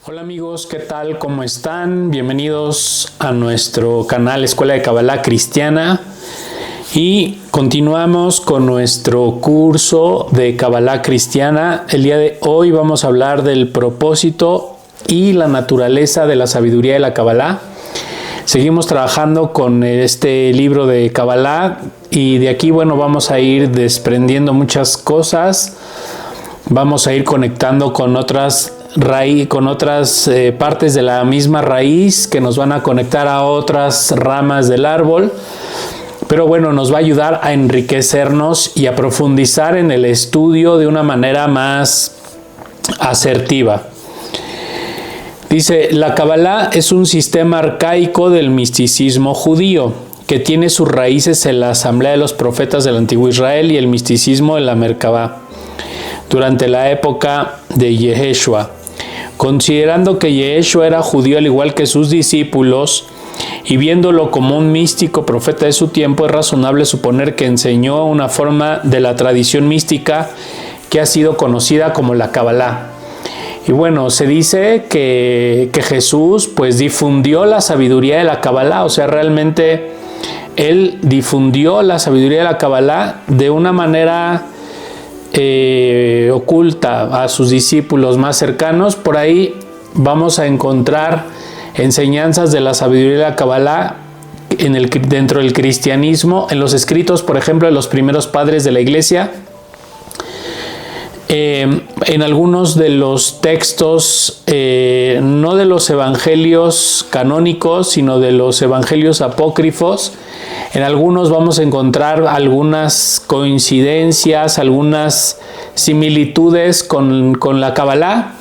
Hola amigos, ¿qué tal? ¿Cómo están? Bienvenidos a nuestro canal Escuela de Kabbalah Cristiana y continuamos con nuestro curso de Kabbalah Cristiana. El día de hoy vamos a hablar del propósito y la naturaleza de la sabiduría de la Kabbalah. Seguimos trabajando con este libro de Kabbalah y de aquí, vamos a ir desprendiendo muchas cosas. Vamos a ir conectando con otras partes de la misma raíz que nos van a conectar a otras ramas del árbol. Pero nos va a ayudar a enriquecernos y a profundizar en el estudio de una manera más asertiva. Dice, la Kabbalah es un sistema arcaico del misticismo judío que tiene sus raíces en la asamblea de los profetas del antiguo Israel y el misticismo de la Merkabah durante la época de Yeshua. Considerando que Yeshua era judío al igual que sus discípulos y viéndolo como un místico profeta de su tiempo, es razonable suponer que enseñó una forma de la tradición mística que ha sido conocida como la Kabbalah. Y se dice que Jesús difundió la sabiduría de la Kabbalah, o sea, realmente él difundió la sabiduría de la Kabbalah de una manera oculta a sus discípulos más cercanos. Por ahí vamos a encontrar enseñanzas de la sabiduría de la Kabbalah dentro del cristianismo, en los escritos, por ejemplo, de los primeros padres de la iglesia, en algunos de los textos, no de los evangelios canónicos, sino de los evangelios apócrifos. En algunos vamos a encontrar algunas coincidencias, algunas similitudes con la Kabbalah.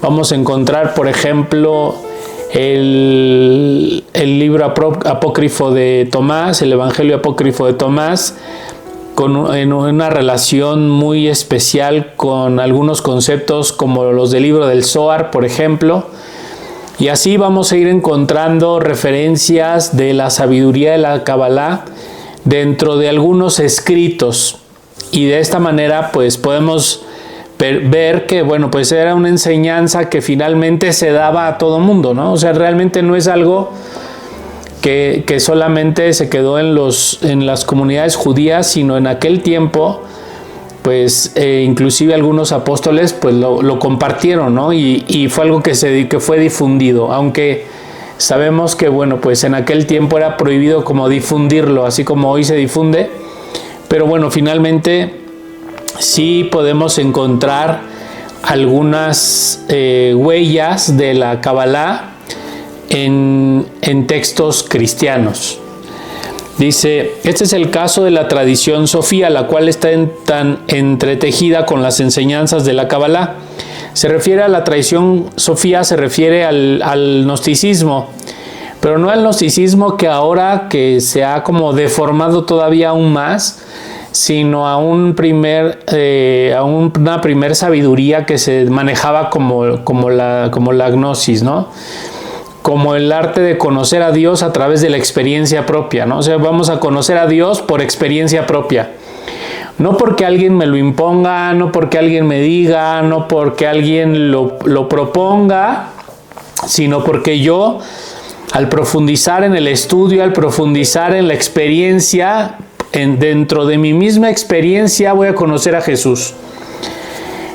Vamos a encontrar, por ejemplo, el libro apócrifo de Tomás, el evangelio apócrifo de Tomás, en una relación muy especial con algunos conceptos como los del libro del Zohar, por ejemplo. Y así vamos a ir encontrando referencias de la sabiduría de la Kabbalah dentro de algunos escritos. Y de esta manera podemos ver que era una enseñanza que finalmente se daba a todo mundo, ¿no? O sea, realmente no es algo que solamente se quedó en las comunidades judías, sino en aquel tiempo inclusive algunos apóstoles lo compartieron, ¿no? Y fue algo que fue difundido, aunque sabemos que en aquel tiempo era prohibido como difundirlo, así como hoy se difunde, pero finalmente sí podemos encontrar algunas huellas de la Kabbalah en textos cristianos. Dice, este es el caso de la tradición sofía, la cual está tan entretejida con las enseñanzas de la Kabbalah. Se refiere a la tradición sofía, se refiere al gnosticismo, pero no al gnosticismo que ahora que se ha como deformado todavía aún más, sino a una primer sabiduría que se manejaba como la gnosis, ¿no? Como el arte de conocer a Dios a través de la experiencia propia, ¿no? O sea, vamos a conocer a Dios por experiencia propia. No porque alguien me lo imponga, no porque alguien me diga, no porque alguien lo proponga, sino porque yo, al profundizar en el estudio, al profundizar en la experiencia, dentro de mi misma experiencia voy a conocer a Jesús.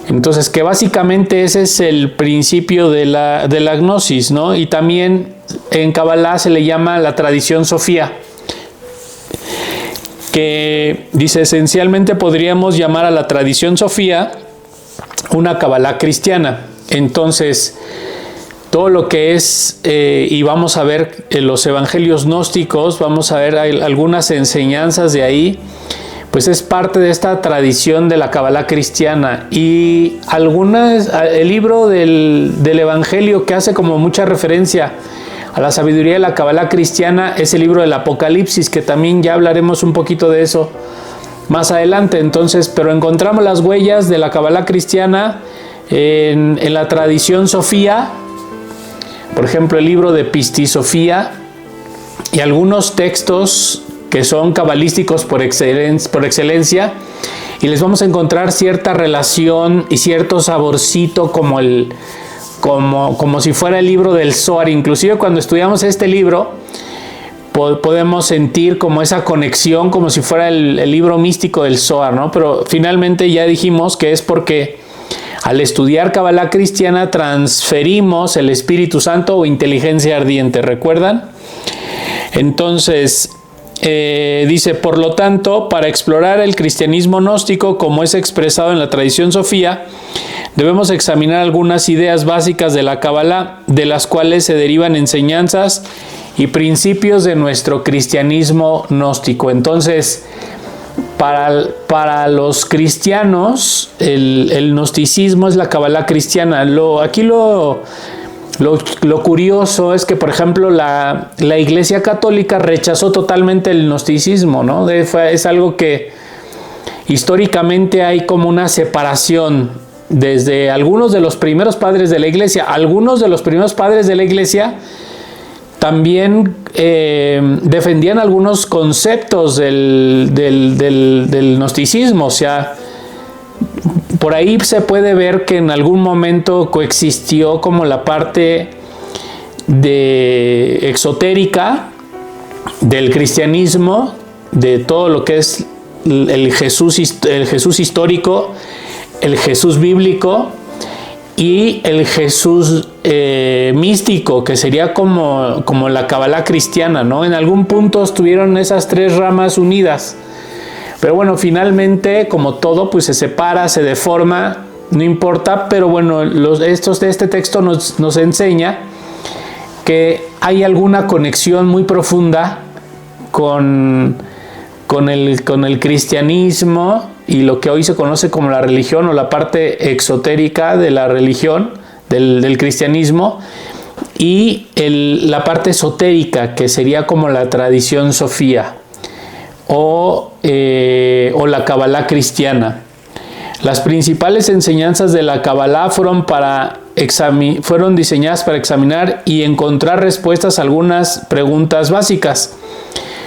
Entonces, que básicamente ese es el principio de la gnosis, ¿no? Y también en Kabbalah se le llama la tradición sofía, que dice, esencialmente podríamos llamar a la tradición sofía una Kabbalah cristiana. Entonces, todo lo que es, y vamos a ver en los evangelios gnósticos, vamos a ver algunas enseñanzas de ahí, es parte de esta tradición de la Kabbalah cristiana. Y el libro del Evangelio que hace como mucha referencia a la sabiduría de la Kabbalah cristiana es el libro del Apocalipsis, que también ya hablaremos un poquito de eso más adelante. Entonces, pero encontramos las huellas de la Kabbalah cristiana en la tradición sofía, por ejemplo el libro de Pistisofía y algunos textos que son cabalísticos por excelencia, y les vamos a encontrar cierta relación y cierto saborcito como como si fuera el libro del Zohar. Inclusive cuando estudiamos este libro, podemos sentir como esa conexión, como si fuera el libro místico del Zohar, ¿no? Pero finalmente ya dijimos que es porque al estudiar Kabbalah cristiana transferimos el Espíritu Santo o inteligencia ardiente, ¿recuerdan? Entonces, dice, por lo tanto, para explorar el cristianismo gnóstico como es expresado en la tradición sofía, debemos examinar algunas ideas básicas de la Kabbalah, de las cuales se derivan enseñanzas y principios de nuestro cristianismo gnóstico. Entonces, para los cristianos, el gnosticismo es la Kabbalah cristiana. Aquí lo curioso es que, por ejemplo, la Iglesia Católica rechazó totalmente el gnosticismo, ¿no? Es algo que históricamente hay como una separación desde algunos de los primeros padres de la Iglesia. Algunos de los primeros padres de la Iglesia también defendían algunos conceptos del gnosticismo. O sea, por ahí se puede ver que en algún momento coexistió como la parte exotérica del cristianismo, de todo lo que es el Jesús histórico, el Jesús bíblico y el Jesús místico, que sería como la Kabbalah cristiana, ¿no? En algún punto estuvieron esas tres ramas unidas. Pero bueno, finalmente, como todo, pues se separa, se deforma, no importa, pero bueno, este texto nos enseña que hay alguna conexión muy profunda con el cristianismo y lo que hoy se conoce como la religión o la parte exotérica de la religión, del cristianismo, y la parte esotérica, que sería como la tradición sofía o la Kabbalah cristiana. Las principales enseñanzas de la Kabbalah fueron diseñadas para examinar y encontrar respuestas a algunas preguntas básicas.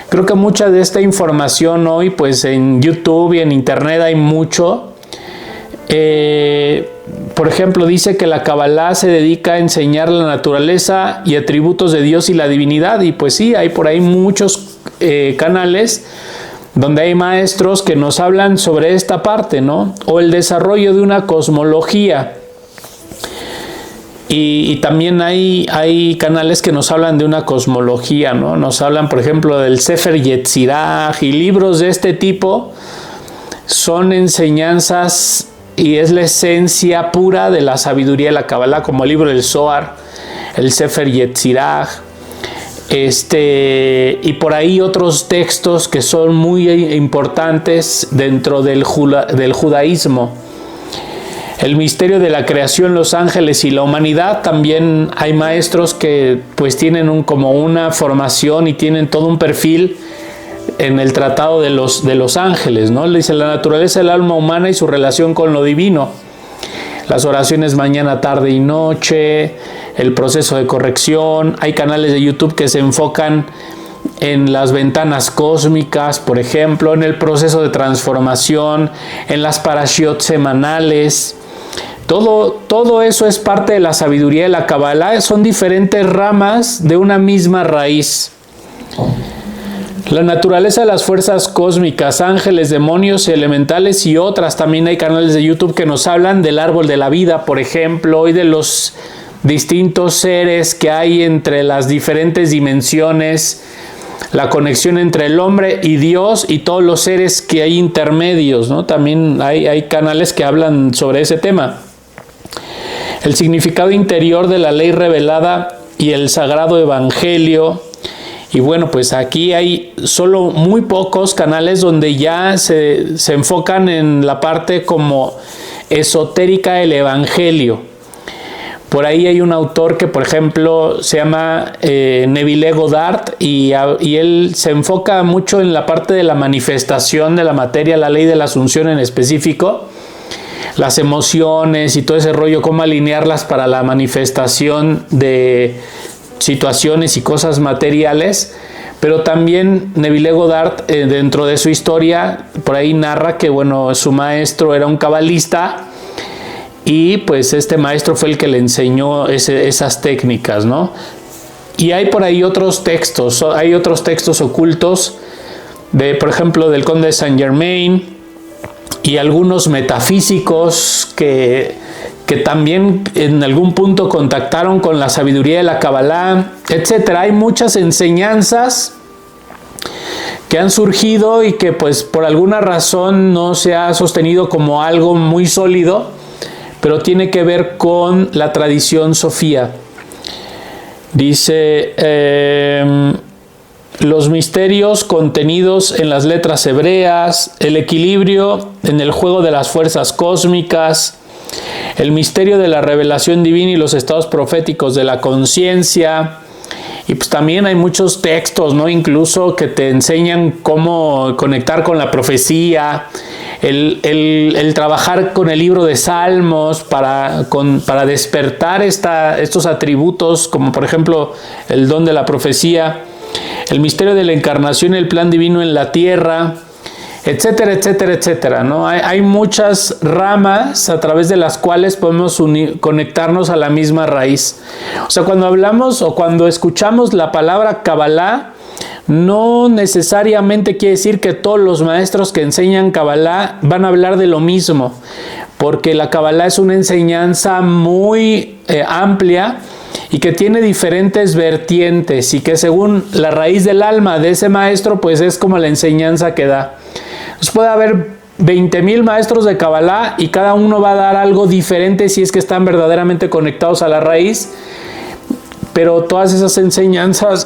Creo que mucha de esta información hoy, pues en YouTube y en Internet hay mucho. Por ejemplo, dice que la Kabbalah se dedica a enseñar la naturaleza y atributos de Dios y la divinidad. Y pues sí, hay por ahí muchos canales donde hay maestros que nos hablan sobre esta parte, ¿no? O el desarrollo de una cosmología. Y también hay canales que nos hablan de una cosmología, ¿no? Nos hablan, por ejemplo, del Sefer Yetzirah y libros de este tipo. Son enseñanzas y es la esencia pura de la sabiduría de la Kabbalah, como el libro del Zohar, el Sefer Yetzirah, y por ahí otros textos que son muy importantes dentro del judaísmo. El misterio de la creación, los ángeles y la humanidad. También hay maestros que pues tienen como una formación y tienen todo un perfil en el tratado de los ángeles, ¿no? Le dice la naturaleza del alma humana y su relación con lo divino. Las oraciones mañana, tarde y noche, el proceso de corrección. Hay canales de YouTube que se enfocan en las ventanas cósmicas, por ejemplo, en el proceso de transformación, en las parashiot semanales. Todo eso es parte de la sabiduría de la Kabbalah. Son diferentes ramas de una misma raíz. La naturaleza de las fuerzas cósmicas, ángeles, demonios, elementales y otras. También hay canales de YouTube que nos hablan del árbol de la vida, por ejemplo, y de los distintos seres que hay entre las diferentes dimensiones, la conexión entre el hombre y Dios y todos los seres que hay intermedios, ¿no? También hay canales que hablan sobre ese tema. El significado interior de la ley revelada y el sagrado evangelio. Y bueno, pues aquí hay solo muy pocos canales donde ya se enfocan en la parte como esotérica del evangelio. Por ahí hay un autor que, por ejemplo, se llama Neville Goddard y él se enfoca mucho en la parte de la manifestación de la materia, la ley de la asunción en específico, las emociones y todo ese rollo, cómo alinearlas para la manifestación de situaciones y cosas materiales. Pero también Neville Goddard, dentro de su historia, por ahí narra que, bueno, su maestro era un cabalista y pues este maestro fue el que le enseñó esas técnicas, ¿no? Y hay por ahí otros textos ocultos, por ejemplo, del Conde de Saint Germain, y algunos metafísicos que también en algún punto contactaron con la sabiduría de la Kabbalah, etc. Hay muchas enseñanzas que han surgido y que pues por alguna razón no se ha sostenido como algo muy sólido, pero tiene que ver con la tradición sofía. Dice, los misterios contenidos en las letras hebreas, el equilibrio en el juego de las fuerzas cósmicas, el misterio de la revelación divina y los estados proféticos de la conciencia. Y pues también hay muchos textos, ¿no? Incluso que te enseñan cómo conectar con la profecía, el trabajar con el libro de Salmos para despertar estos atributos, como por ejemplo el don de la profecía, el misterio de la encarnación y el plan divino en la tierra, etcétera, etcétera, etcétera, ¿no? Hay muchas ramas a través de las cuales podemos conectarnos a la misma raíz. O sea, cuando hablamos o cuando escuchamos la palabra Kabbalah, no necesariamente quiere decir que todos los maestros que enseñan Kabbalah van a hablar de lo mismo, porque la Kabbalah es una enseñanza muy amplia y que tiene diferentes vertientes, y que según la raíz del alma de ese maestro, pues es como la enseñanza que da. Pues puede haber 20,000 maestros de Kabbalah y cada uno va a dar algo diferente si es que están verdaderamente conectados a la raíz, pero todas esas enseñanzas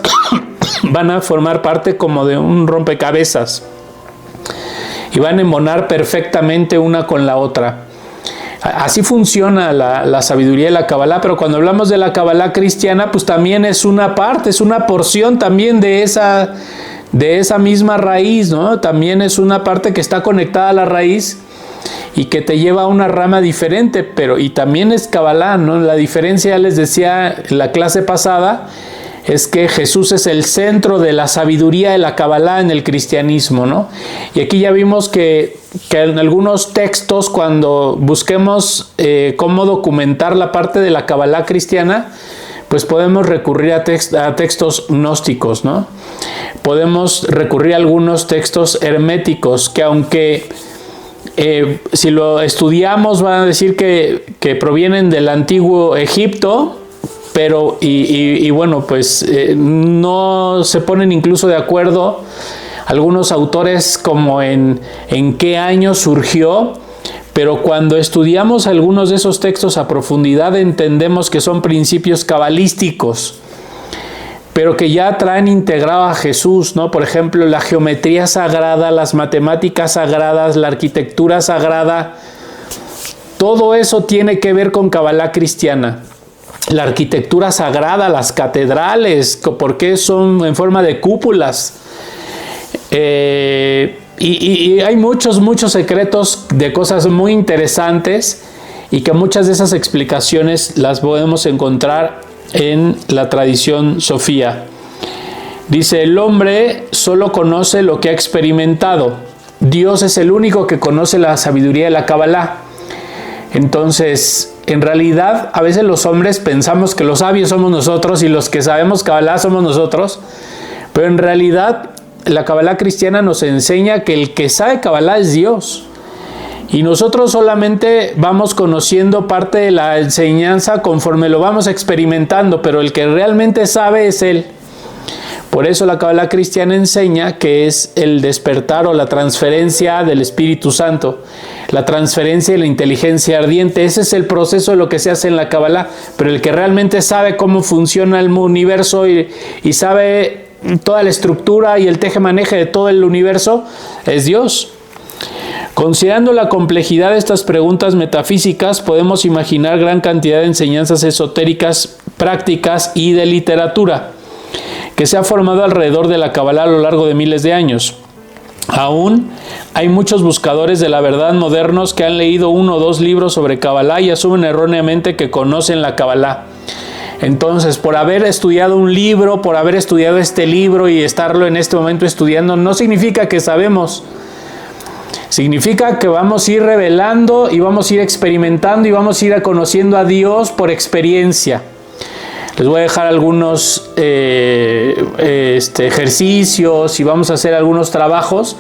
van a formar parte como de un rompecabezas y van a embonar perfectamente una con la otra. Así funciona la sabiduría de la Kabbalah, pero cuando hablamos de la Kabbalah cristiana, pues también es una parte, es una porción también de esa misma raíz, ¿no? También es una parte que está conectada a la raíz y que te lleva a una rama diferente, y también es Kabbalah, ¿no? La diferencia, les decía en la clase pasada, es que Jesús es el centro de la sabiduría de la Kabbalah en el cristianismo, ¿no? Y aquí ya vimos que en algunos textos, cuando busquemos cómo documentar la parte de la Kabbalah cristiana, pues podemos recurrir a textos gnósticos, ¿no? Podemos recurrir a algunos textos herméticos que, aunque si lo estudiamos van a decir que provienen del antiguo Egipto, pero bueno, pues no se ponen incluso de acuerdo algunos autores como en qué año surgió, pero cuando estudiamos algunos de esos textos a profundidad entendemos que son principios cabalísticos, pero que ya traen integrado a Jesús, ¿no? Por ejemplo, la geometría sagrada, las matemáticas sagradas, la arquitectura sagrada, todo eso tiene que ver con Kabbalah cristiana. La arquitectura sagrada, las catedrales, porque son en forma de cúpulas. Y hay muchos secretos de cosas muy interesantes, y que muchas de esas explicaciones las podemos encontrar en la tradición sofía. Dice, el hombre solo conoce lo que ha experimentado. Dios es el único que conoce la sabiduría de la Kabbalah. Entonces, en realidad, a veces los hombres pensamos que los sabios somos nosotros y los que sabemos Kabbalah somos nosotros, pero en realidad la Kabbalah cristiana nos enseña que el que sabe Kabbalah es Dios. Y nosotros solamente vamos conociendo parte de la enseñanza conforme lo vamos experimentando, pero el que realmente sabe es Él. Por eso la Kabbalah cristiana enseña que es el despertar o la transferencia del Espíritu Santo, la transferencia de la inteligencia ardiente. Ese es el proceso de lo que se hace en la Kabbalah, pero el que realmente sabe cómo funciona el universo y sabe toda la estructura y el teje-maneje de todo el universo es Dios. Considerando la complejidad de estas preguntas metafísicas, podemos imaginar gran cantidad de enseñanzas esotéricas, prácticas y de literatura que se ha formado alrededor de la Kabbalah a lo largo de miles de años. Aún hay muchos buscadores de la verdad modernos que han leído 1 o 2 libros sobre Kabbalah y asumen erróneamente que conocen la Kabbalah. Entonces, por haber estudiado un libro, por haber estudiado este libro y estarlo en este momento estudiando, no significa que sabemos. Significa que vamos a ir revelando y vamos a ir experimentando y vamos a ir conociendo a Dios por experiencia. Les voy a dejar algunos ejercicios y vamos a hacer algunos trabajos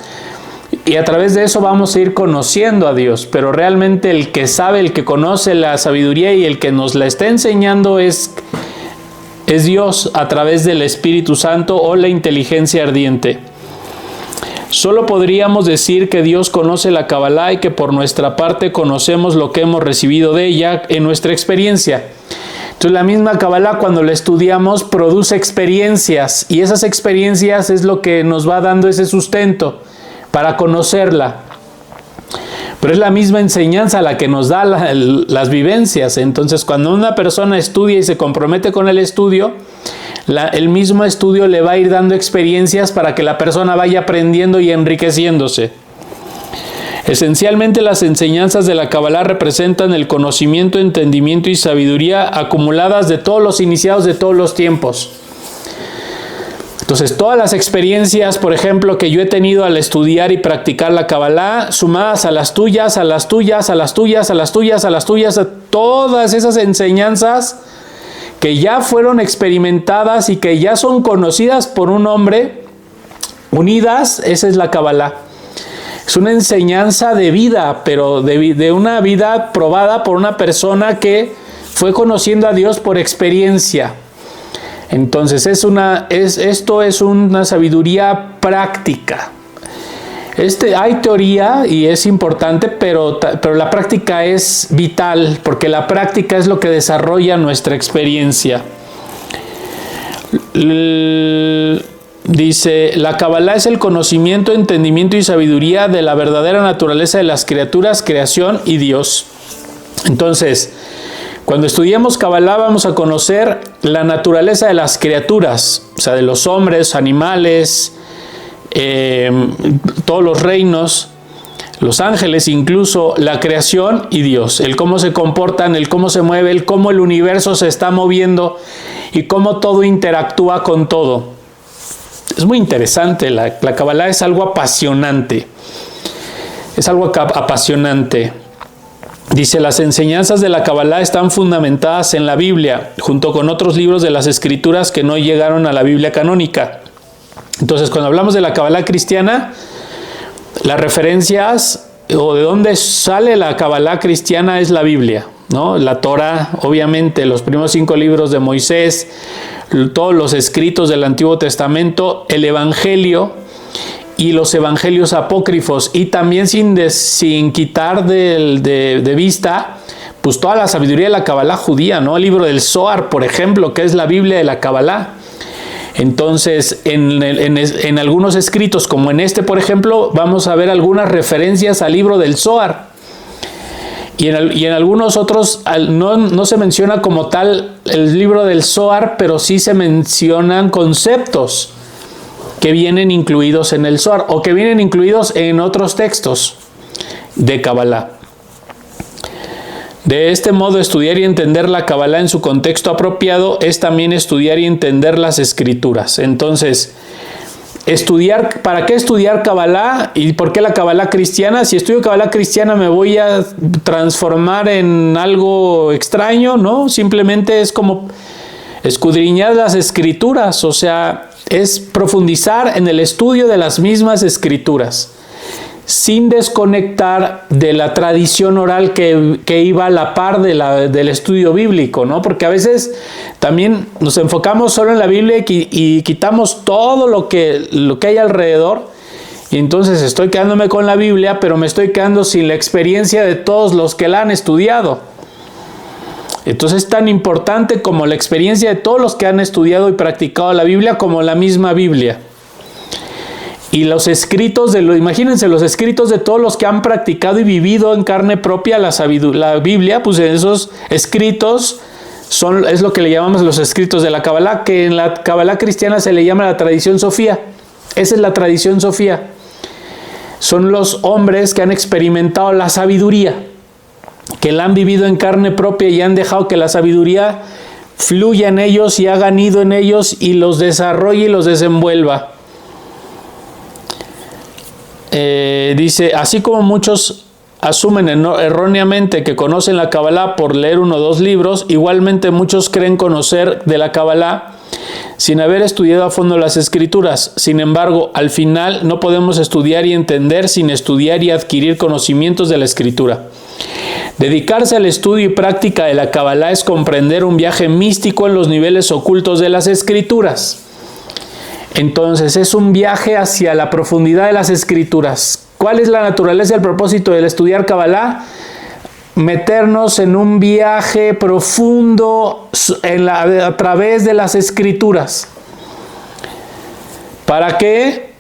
y a través de eso vamos a ir conociendo a Dios. Pero realmente el que sabe, el que conoce la sabiduría y el que nos la está enseñando es Dios a través del Espíritu Santo o la inteligencia ardiente. Solo podríamos decir que Dios conoce la Kabbalah y que por nuestra parte conocemos lo que hemos recibido de ella en nuestra experiencia. Entonces la misma Kabbalah, cuando la estudiamos, produce experiencias y esas experiencias es lo que nos va dando ese sustento para conocerla. Pero es la misma enseñanza la que nos da las vivencias. Entonces cuando una persona estudia y se compromete con el estudio, el mismo estudio le va a ir dando experiencias para que la persona vaya aprendiendo y enriqueciéndose. Esencialmente las enseñanzas de la Kabbalah representan el conocimiento, entendimiento y sabiduría acumuladas de todos los iniciados de todos los tiempos. Entonces todas las experiencias, por ejemplo, que yo he tenido al estudiar y practicar la Kabbalah, sumadas a las tuyas, a las tuyas, a las tuyas, a las tuyas, a las tuyas, a todas esas enseñanzas que ya fueron experimentadas y que ya son conocidas por un hombre, unidas, esa es la Kabbalah. Es una enseñanza de vida, pero de una vida probada por una persona que fue conociendo a Dios por experiencia. Entonces esto es una sabiduría práctica. Hay teoría y es importante, pero la práctica es vital, porque la práctica es lo que desarrolla nuestra experiencia. Dice, la Kabbalah es el conocimiento, entendimiento y sabiduría de la verdadera naturaleza de las criaturas, creación y Dios. Entonces, cuando estudiamos Kabbalah vamos a conocer la naturaleza de las criaturas, o sea, de los hombres, animales, todos los reinos, los ángeles, incluso la creación y Dios, el cómo se comportan, el cómo se mueve, el cómo el universo se está moviendo y cómo todo interactúa con todo. Es muy interesante, la Kabbalah es algo apasionante, Dice, las enseñanzas de la Kabbalah están fundamentadas en la Biblia, junto con otros libros de las Escrituras que no llegaron a la Biblia canónica. Entonces, cuando hablamos de la Kabbalah cristiana, las referencias o de dónde sale la Kabbalah cristiana es la Biblia, ¿no? La Torah, obviamente, los primeros 5 libros de Moisés, todos los escritos del Antiguo Testamento, el Evangelio y los evangelios apócrifos, y también sin quitar de vista pues toda la sabiduría de la Kabbalah judía, ¿no? El libro del Zohar, por ejemplo, que es la Biblia de la Kabbalah. Entonces, en algunos escritos, como en este, por ejemplo, vamos a ver algunas referencias al libro del Zohar. Y en algunos otros no se menciona como tal el libro del Zohar, pero sí se mencionan conceptos que vienen incluidos en el Zohar o que vienen incluidos en otros textos de Kabbalah. De este modo, estudiar y entender la Kabbalah en su contexto apropiado es también estudiar y entender las Escrituras. Entonces, ¿para qué estudiar Kabbalah? ¿Y por qué la Kabbalah cristiana? Si estudio Kabbalah cristiana, ¿me voy a transformar en algo extraño? No, simplemente es como escudriñar las Escrituras, o sea, es profundizar en el estudio de las mismas Escrituras, sin desconectar de la tradición oral que iba a la par del estudio bíblico, ¿no? Porque a veces también nos enfocamos solo en la Biblia y quitamos todo lo que hay alrededor, y entonces estoy quedándome con la Biblia, pero me estoy quedando sin la experiencia de todos los que la han estudiado. Entonces es tan importante como la experiencia de todos los que han estudiado y practicado la Biblia, como la misma Biblia. Y los escritos imagínense, los escritos de todos los que han practicado y vivido en carne propia la Biblia, pues esos escritos es lo que le llamamos los escritos de la Kabbalah, que en la Kabbalah cristiana se le llama la tradición Sofía. Esa es la tradición Sofía. Son los hombres que han experimentado la sabiduría, que la han vivido en carne propia y han dejado que la sabiduría fluya en ellos y haga nido en ellos y los desarrolle y los desenvuelva. dice, así como muchos asumen erróneamente que conocen la Kabbalah por leer 1 o 2 libros, igualmente muchos creen conocer de la Kabbalah sin haber estudiado a fondo las escrituras. Sin embargo, al final no podemos estudiar y entender sin estudiar y adquirir conocimientos de la escritura. Dedicarse al estudio y práctica de la Kabbalah es comprender un viaje místico en los niveles ocultos de las escrituras. Entonces, es un viaje hacia la profundidad de las escrituras. ¿Cuál es la naturaleza y el propósito del estudiar Kabbalah? Meternos en un viaje profundo a través de las escrituras. ¿Para qué?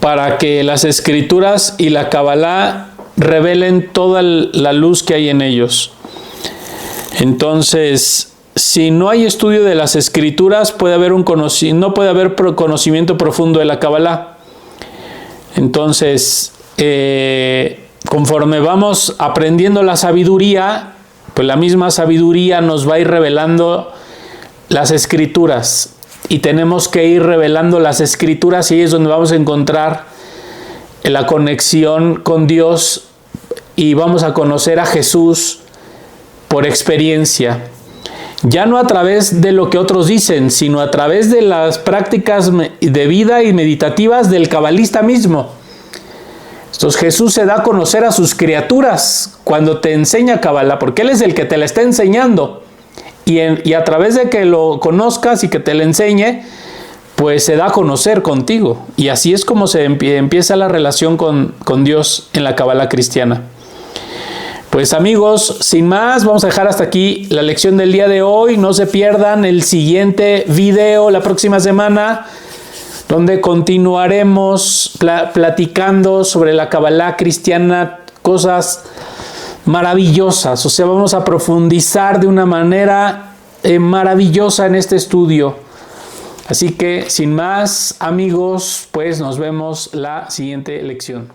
Para que las escrituras y la Kabbalah revelen toda la luz que hay en ellos. Entonces, si no hay estudio de las escrituras, no puede haber conocimiento profundo de la Kabbalah. Entonces, conforme vamos aprendiendo la sabiduría, pues la misma sabiduría nos va a ir revelando las escrituras. Y tenemos que ir revelando las escrituras, y ahí es donde vamos a encontrar la conexión con Dios y vamos a conocer a Jesús por experiencia. Ya no a través de lo que otros dicen, sino a través de las prácticas de vida y meditativas del cabalista mismo. Entonces Jesús se da a conocer a sus criaturas cuando te enseña Kabbalah, porque Él es el que te la está enseñando. Y a través de que lo conozcas y que te la enseñe, pues se da a conocer contigo. Y así es como se empieza la relación con Dios en la Kabbalah cristiana. Pues amigos, sin más, vamos a dejar hasta aquí la lección del día de hoy. No se pierdan el siguiente video la próxima semana, donde continuaremos platicando sobre la Kabbalah cristiana, cosas maravillosas. O sea, vamos a profundizar de una manera maravillosa en este estudio. Así que, sin más, amigos, pues nos vemos la siguiente lección.